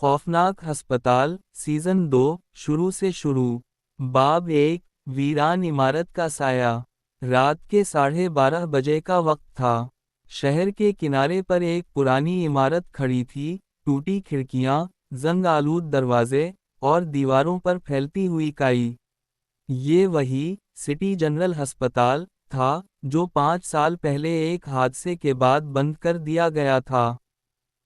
خوفناک ہسپتال سیزن 2 شروع سے شروع۔ باب 1 ویران عمارت کا سایہ۔ رات کے 12:30 بجے کا وقت تھا۔ شہر کے کنارے پر ایک پرانی عمارت کھڑی تھی، ٹوٹی کھڑکیاں، زنگ آلود دروازے، اور دیواروں پر پھیلتی ہوئی کائی۔ یہ وہی سٹی جنرل ہسپتال تھا جو 5 سال پہلے ایک حادثے کے بعد بند کر دیا گیا تھا۔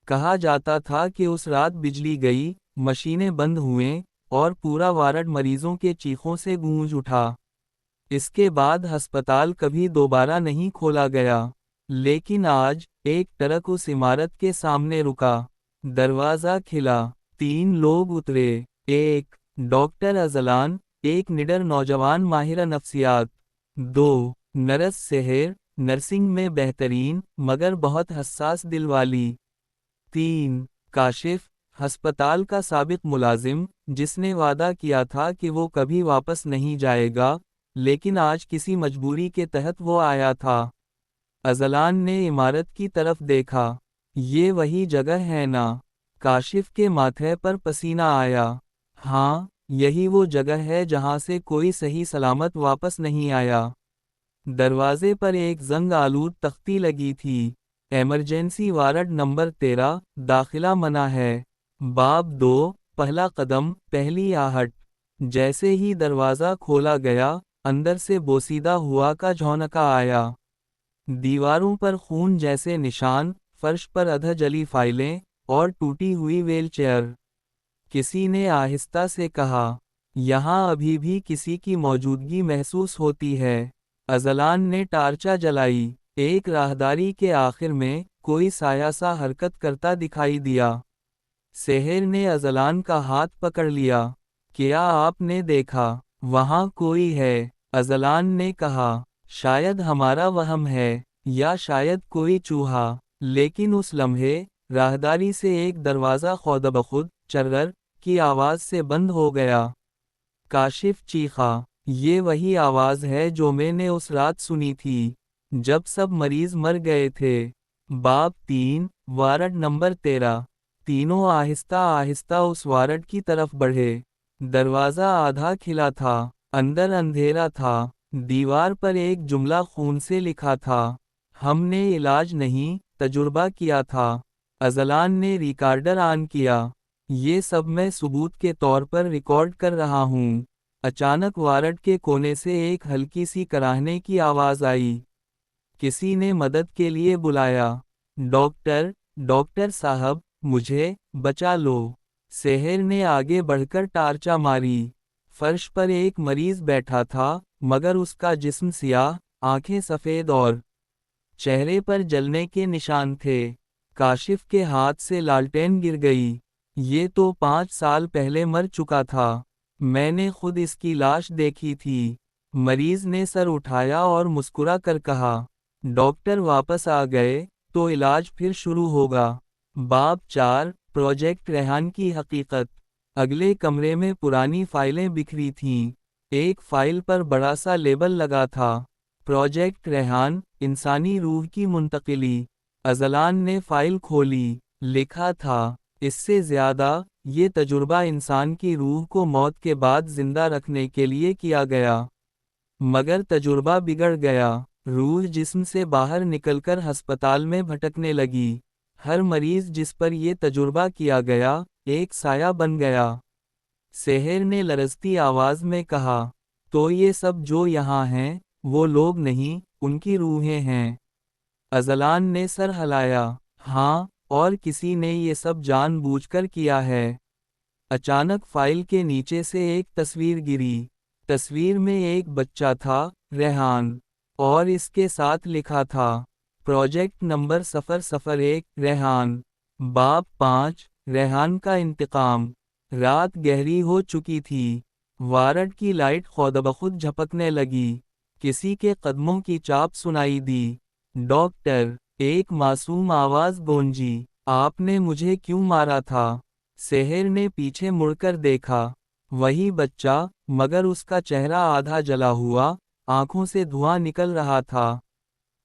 کہا جاتا تھا کہ اس رات بجلی گئی، مشینیں بند ہوئیں، اور پورا وارڈ مریضوں کے چیخوں سے گونج اٹھا۔ اس کے بعد ہسپتال کبھی دوبارہ نہیں کھولا گیا۔ لیکن آج ایک ٹرک اس عمارت کے سامنے رکا۔ دروازہ کھلا، 3 لوگ اترے۔ ایک ڈاکٹر اذلان، ایک نڈر نوجوان ماہر نفسیات۔ 2 نرس سحر، نرسنگ میں بہترین مگر بہت حساس دل والی۔ 3 کاشف، ہسپتال کا سابق ملازم، جس نے وعدہ کیا تھا کہ وہ کبھی واپس نہیں جائے گا، لیکن آج کسی مجبوری کے تحت وہ آیا تھا۔ اذلان نے عمارت کی طرف دیکھا۔ یہ وہی جگہ ہے نا؟ کاشف کے ماتھے پر پسینہ آیا۔ ہاں، یہی وہ جگہ ہے جہاں سے کوئی صحیح سلامت واپس نہیں آیا۔ دروازے پر ایک زنگ آلود تختی لگی تھی، ایمرجنسی وارڈ نمبر 13، داخلہ منع ہے۔ باب 2 پہلا قدم، پہلی آہٹ۔ جیسے ہی دروازہ کھولا گیا، اندر سے بوسیدہ ہوا کا جھونکا آیا۔ دیواروں پر خون جیسے نشان، فرش پر ادھا جلی فائلیں، اور ٹوٹی ہوئی ویل چیئر۔ کسی نے آہستہ سے کہا، یہاں ابھی بھی کسی کی موجودگی محسوس ہوتی ہے۔ اذلان نے ٹارچا جلائی۔ ایک راہداری کے آخر میں کوئی سایہ سا حرکت کرتا دکھائی دیا۔ سحر نے اذلان کا ہاتھ پکڑ لیا۔ کیا آپ نے دیکھا؟ وہاں کوئی ہے؟ اذلان نے کہا، شاید ہمارا وہم ہے، یا شاید کوئی چوہا۔ لیکن اس لمحے، راہداری سے ایک دروازہ خود بخود چرر کی آواز سے بند ہو گیا۔ کاشف چیخا، یہ وہی آواز ہے جو میں نے اس رات سنی تھی، جب سب مریض مر گئے تھے۔ باب 3 وارڈ نمبر 13۔ تینوں آہستہ آہستہ اس وارڈ کی طرف بڑھے۔ دروازہ آدھا کھلا تھا، اندر اندھیرا تھا۔ دیوار پر ایک جملہ خون سے لکھا تھا، ہم نے علاج نہیں، تجربہ کیا تھا۔ اذلان نے ریکارڈر آن کیا۔ یہ سب میں ثبوت کے طور پر ریکارڈ کر رہا ہوں۔ اچانک وارڈ کے کونے سے ایک ہلکی سی کراہنے کی آواز آئی۔ کسی نے مدد کے لیے بلایا۔ ڈاکٹر صاحب، مجھے بچا لو۔ سحر نے آگے بڑھ کر ٹارچا ماری۔ فرش پر ایک مریض بیٹھا تھا، مگر اس کا جسم سیاہ، آنکھیں سفید اور چہرے پر جلنے کے نشان تھے۔ کاشف کے ہاتھ سے لالٹین گر گئی۔ یہ تو 5 سال پہلے مر چکا تھا، میں نے خود اس کی لاش دیکھی تھی۔ مریض نے سر اٹھایا اور مسکرا کر کہا، ڈاکٹر واپس آ گئے، تو علاج پھر شروع ہوگا۔ باب 4 پروجیکٹ ریحان کی حقیقت۔ اگلے کمرے میں پرانی فائلیں بکھری تھیں۔ ایک فائل پر بڑا سا لیبل لگا تھا، پروجیکٹ ریحان، انسانی روح کی منتقلی۔ اذلان نے فائل کھولی۔ لکھا تھا، اس سے زیادہ، یہ تجربہ انسان کی روح کو موت کے بعد زندہ رکھنے کے لیے کیا گیا۔ مگر تجربہ بگڑ گیا۔ روح جسم سے باہر نکل کر ہسپتال میں بھٹکنے لگی۔ ہر مریض جس پر یہ تجربہ کیا گیا، ایک سایہ بن گیا۔ سحر نے لرزتی آواز میں کہا، تو یہ سب جو یہاں ہیں، وہ لوگ نہیں، ان کی روحیں ہیں۔ اذلان نے سر ہلایا، ہاں، اور کسی نے یہ سب جان بوجھ کر کیا ہے۔ اچانک فائل کے نیچے سے ایک تصویر گری۔ تصویر میں ایک بچہ تھا، ریحان، اور اس کے ساتھ لکھا تھا، پروجیکٹ نمبر 001 ریحان۔ باب 5 ریحان کا انتقام۔ رات گہری ہو چکی تھی۔ وارڈ کی لائٹ خود بخود جھپکنے لگی۔ کسی کے قدموں کی چاپ سنائی دی۔ ڈاکٹر، ایک معصوم آواز گونجی، آپ نے مجھے کیوں مارا تھا؟ سحر نے پیچھے مڑ کر دیکھا۔ وہی بچہ، مگر اس کا چہرہ آدھا جلا ہوا، آنکھوں سے دھواں نکل رہا تھا۔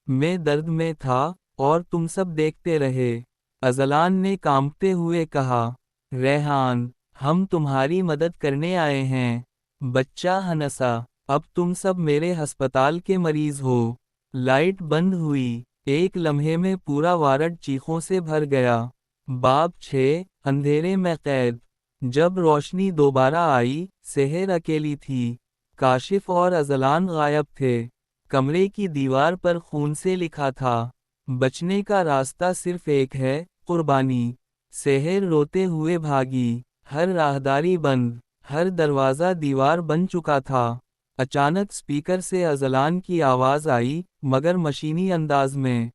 میں درد میں تھا، اور تم سب دیکھتے رہے۔ اذلان نے کانپتے ہوئے کہا، ریحان، ہم تمہاری مدد کرنے آئے ہیں۔ بچہ ہنسا، اب تم سب میرے ہسپتال کے مریض ہو۔ لائٹ بند ہوئی، ایک لمحے میں پورا وارڈ چیخوں سے بھر گیا۔ باب 6، اندھیرے میں قید۔ جب روشنی دوبارہ آئی، سحر اکیلی تھی۔ کاشف اور اذلان غائب تھے۔ کمرے کی دیوار پر خون سے لکھا تھا، بچنے کا راستہ صرف ایک ہے، قربانی۔ سحر روتے ہوئے بھاگی، ہر راہداری بند، ہر دروازہ دیوار بن چکا تھا۔ اچانک سپیکر سے اذلان کی آواز آئی، مگر مشینی انداز میں۔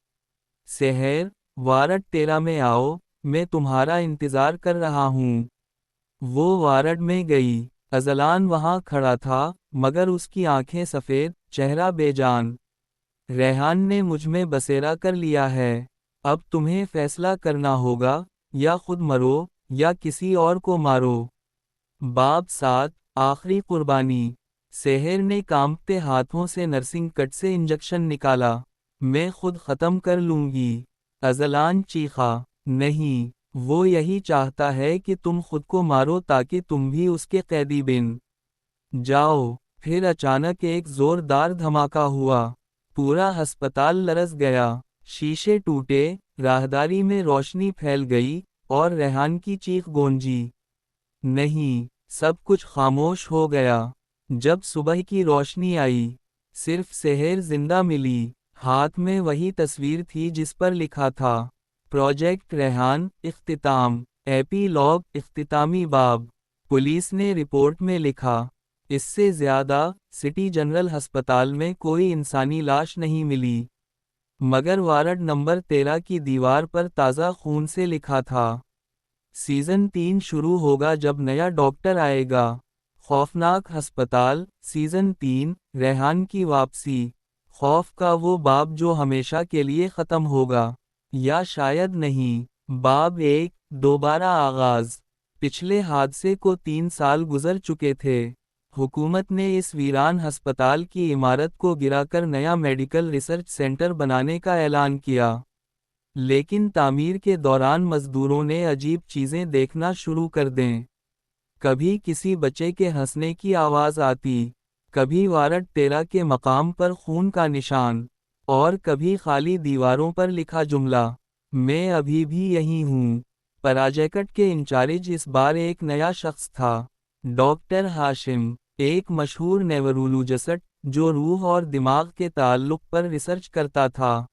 سحر، وارڈ 13 میں آؤ، میں تمہارا انتظار کر رہا ہوں۔ وہ وارڈ میں گئی، اذلان وہاں کھڑا تھا، مگر اس کی آنکھیں سفید، چہرہ بے جان۔ ریحان نے مجھ میں بسیرا کر لیا ہے، اب تمہیں فیصلہ کرنا ہوگا، یا خود مرو، یا کسی اور کو مارو۔ باب 7، آخری قربانی۔ سحر نے کانپتے ہاتھوں سے نرسنگ کٹ سے انجیکشن نکالا۔ میں خود ختم کر لوں گی، اذلان چیخا۔ نہیں، وہ یہی چاہتا ہے کہ تم خود کو مارو تاکہ تم بھی اس کے قیدی بن جاؤ۔ پھر اچانک ایک زوردار دھماکہ ہوا، پورا ہسپتال لرز گیا، شیشے ٹوٹے، راہداری میں روشنی پھیل گئی، اور ریحان کی چیخ گونجی۔ نہیں، سب کچھ خاموش ہو گیا۔ جب صبح کی روشنی آئی، صرف سحر زندہ ملی، ہاتھ میں وہی تصویر تھی جس پر لکھا تھا، پروجیکٹ ریحان، اختتام۔ ایپیلاگ، اختتامی باب۔ پولیس نے رپورٹ میں لکھا، اس سے زیادہ، سٹی جنرل ہسپتال میں کوئی انسانی لاش نہیں ملی۔ مگر وارڈ نمبر 13 کی دیوار پر تازہ خون سے لکھا تھا، سیزن 3 شروع ہوگا جب نیا ڈاکٹر آئے گا۔ خوفناک ہسپتال، سیزن 3، ریحان کی واپسی۔ خوف کا وہ باب جو ہمیشہ کے لیے ختم ہوگا، یا شاید نہیں۔ باب 1، دوبارہ آغاز۔ پچھلے حادثے کو 3 سال گزر چکے تھے۔ حکومت نے اس ویران ہسپتال کی عمارت کو گرا کر نیا میڈیکل ریسرچ سینٹر بنانے کا اعلان کیا۔ لیکن تعمیر کے دوران مزدوروں نے عجیب چیزیں دیکھنا شروع کر دیں۔ کبھی کسی بچے کے ہنسنے کی آواز آتی، کبھی وارڈ 13 کے مقام پر خون کا نشان، اور کبھی خالی دیواروں پر لکھا جملہ، میں ابھی بھی یہی ہوں۔ پراجیکٹ کے انچارج اس بار ایک نیا شخص تھا، ڈاکٹر ہاشم، ایک مشہور نیورولوجسٹ جو روح اور دماغ کے تعلق پر ریسرچ کرتا تھا۔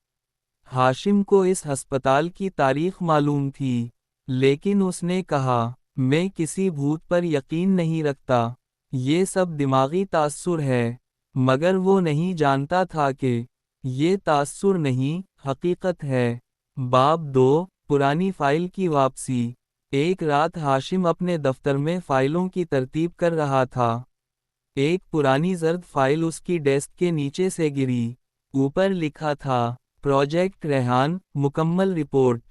ہاشم کو اس ہسپتال کی تاریخ معلوم تھی، لیکن اس نے کہا، میں کسی بھوت پر یقین نہیں رکھتا، یہ سب دماغی تاثر ہے۔ مگر وہ نہیں جانتا تھا کہ یہ تاثر نہیں، حقیقت ہے۔ باب 2، پرانی فائل کی واپسی۔ ایک رات ہاشم اپنے دفتر میں فائلوں کی ترتیب کر رہا تھا۔ ایک پرانی زرد فائل اس کی ڈیسک کے نیچے سے گری۔ اوپر لکھا تھا، پروجیکٹ ریحان، مکمل رپورٹ۔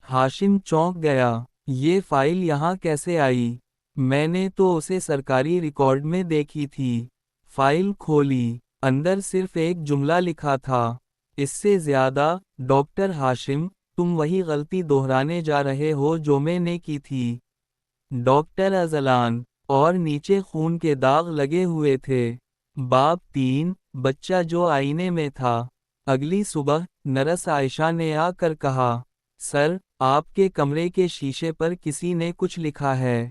ہاشم چونک گیا، یہ فائل یہاں کیسے آئی؟ میں نے تو اسے سرکاری ریکارڈ میں دیکھی تھی۔ فائل کھولی، اندر صرف ایک جملہ لکھا تھا، اس سے زیادہ، ڈاکٹر ہاشم، تم وہی غلطی دہرانے جا رہے ہو جو میں نے کی تھی۔ ڈاکٹر اذلان، اور نیچے خون کے داغ لگے ہوئے تھے۔ باب 3، بچہ جو آئینے میں تھا۔ اگلی صبح، نرس عائشہ نے آ کر کہا، سر، آپ کے کمرے کے شیشے پر کسی نے کچھ لکھا ہے۔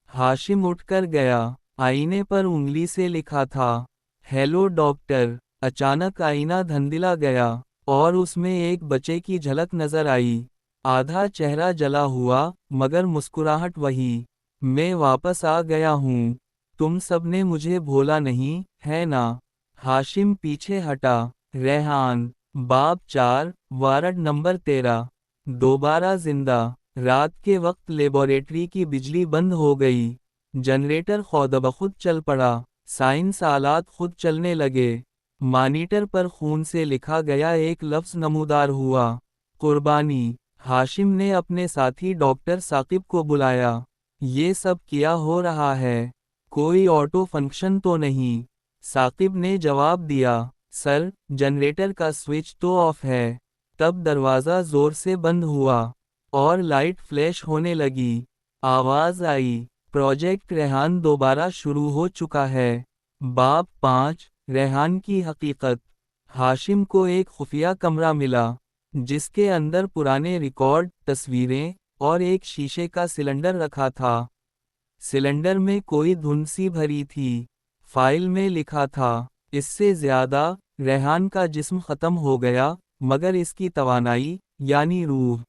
ہاشم اٹھ کر گیا، آئینے پر انگلی سے لکھا تھا، ہیلو ڈاکٹر۔ اچانک آئینہ دھندلا گیا، اور اس میں ایک بچے کی جھلک نظر آئی۔ آدھا چہرہ جلا ہوا، مگر مسکراہٹ وہی، میں واپس آ گیا ہوں، تم سب نے مجھے بھولا نہیں، ہے نا؟ ہاشم پیچھے ہٹا۔ ریحان۔ باب 4، وارڈ نمبر 13، دوبارہ زندہ۔ رات کے وقت لیبارٹری کی بجلی بند ہو گئی، جنریٹر خود بخود چل پڑا، سائنس آلات خود چلنے لگے۔ مانیٹر پر خون سے لکھا گیا ایک لفظ نمودار ہوا، قربانی۔ ہاشم نے اپنے ساتھی ڈاکٹر ثاقب کو بلایا، یہ سب کیا ہو رہا ہے؟ کوئی آٹو فنکشن تو نہیں؟ ثاقب نے جواب دیا، سر، جنریٹر کا سوئچ تو آف ہے۔ تب دروازہ زور سے بند ہوا، اور لائٹ فلیش ہونے لگی۔ آواز آئی، پروجیکٹ ریحان دوبارہ شروع ہو چکا ہے۔ باب 5، ریحان کی حقیقت۔ ہاشم کو ایک خفیہ کمرہ ملا، جس کے اندر پرانے ریکارڈ، تصویریں، اور ایک شیشے کا سلنڈر رکھا تھا۔ سلنڈر میں کوئی دھن سی بھری تھی۔ فائل میں لکھا تھا، اس سے زیادہ، ریحان کا جسم ختم ہو گیا، مگر اس کی توانائی، یعنی روح،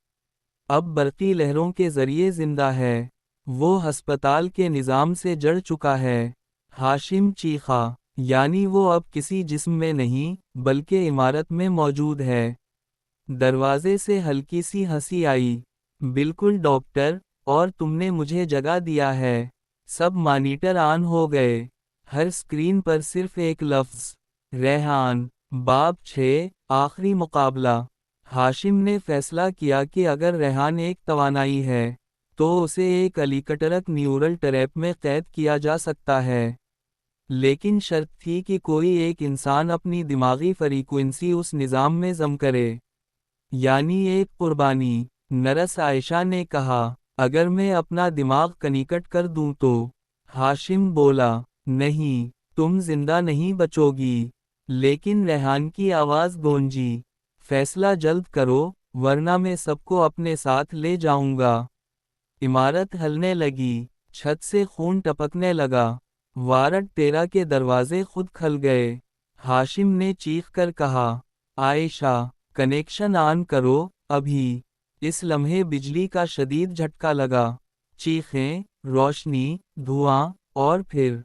اب برقی لہروں کے ذریعے زندہ ہے۔ وہ ہسپتال کے نظام سے جڑ چکا ہے۔ ہاشم چیخا، یعنی وہ اب کسی جسم میں نہیں، بلکہ عمارت میں موجود ہے۔ دروازے سے ہلکی سی ہنسی آئی۔ بالکل ڈاکٹر، اور تم نے مجھے جگہ دیا ہے۔ سب مانیٹر آن ہو گئے۔ ہر اسکرین پر صرف ایک لفظ، ریحان۔ باب 6، آخری مقابلہ۔ ہاشم نے فیصلہ کیا کہ اگر ریحان ایک توانائی ہے، تو اسے ایک الیکٹرک نیورل ٹریپ میں قید کیا جا سکتا ہے۔ لیکن شرط تھی کہ کوئی ایک انسان اپنی دماغی فریکوئنسی اس نظام میں ضم کرے، یعنی ایک قربانی۔ نرس عائشہ نے کہا، اگر میں اپنا دماغ کنیکٹ کر دوں تو؟ ہاشم بولا، نہیں، تم زندہ نہیں بچو گی۔ لیکن ریحان کی آواز گونجی، فیصلہ جلد کرو، ورنہ میں سب کو اپنے ساتھ لے جاؤں گا۔ عمارت ہلنے لگی، چھت سے خون ٹپکنے لگا۔ وارڈ 13 کے دروازے خود کھل گئے۔ ہاشم نے چیخ کر کہا، عائشہ، کنیکشن آن کرو، ابھی۔ اس لمحے بجلی کا شدید جھٹکا لگا۔ چیخیں، روشنی، دھواں، اور پھر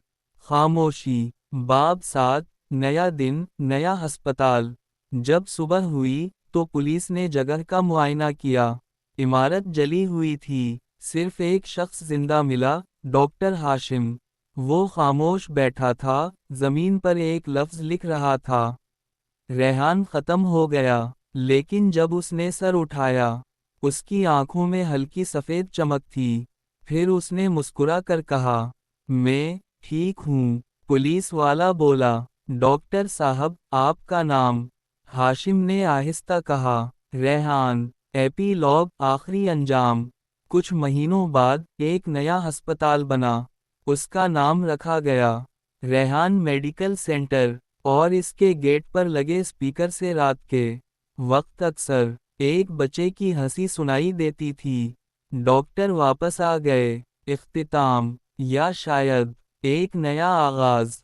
خاموشی۔ باب 7، نیا دن، نیا ہسپتال۔ جب صبح ہوئی، تو پولیس نے جگہ کا معائنہ کیا۔ عمارت جلی ہوئی تھی، صرف ایک شخص زندہ ملا، ڈاکٹر ہاشم۔ وہ خاموش بیٹھا تھا، زمین پر ایک لفظ لکھ رہا تھا، ریحان ختم ہو گیا۔ لیکن جب اس نے سر اٹھایا، اس کی آنکھوں میں ہلکی سفید چمک تھی۔ پھر اس نے مسکرا کر کہا، میں ٹھیک ہوں۔ پولیس والا بولا، ڈاکٹر صاحب، آپ کا نام؟ ہاشم نے آہستہ کہا، ریحان۔ ایپیلوگ، آخری انجام۔ کچھ مہینوں بعد، ایک نیا ہسپتال بنا۔ اس کا نام رکھا گیا، ریحان میڈیکل سینٹر، اور اس کے گیٹ پر لگے اسپیکر سے رات کے وقت اکثر ایک بچے کی ہنسی سنائی دیتی تھی، ڈاکٹر واپس آ گئے۔ اختتام، یا شاید ایک نیا آغاز۔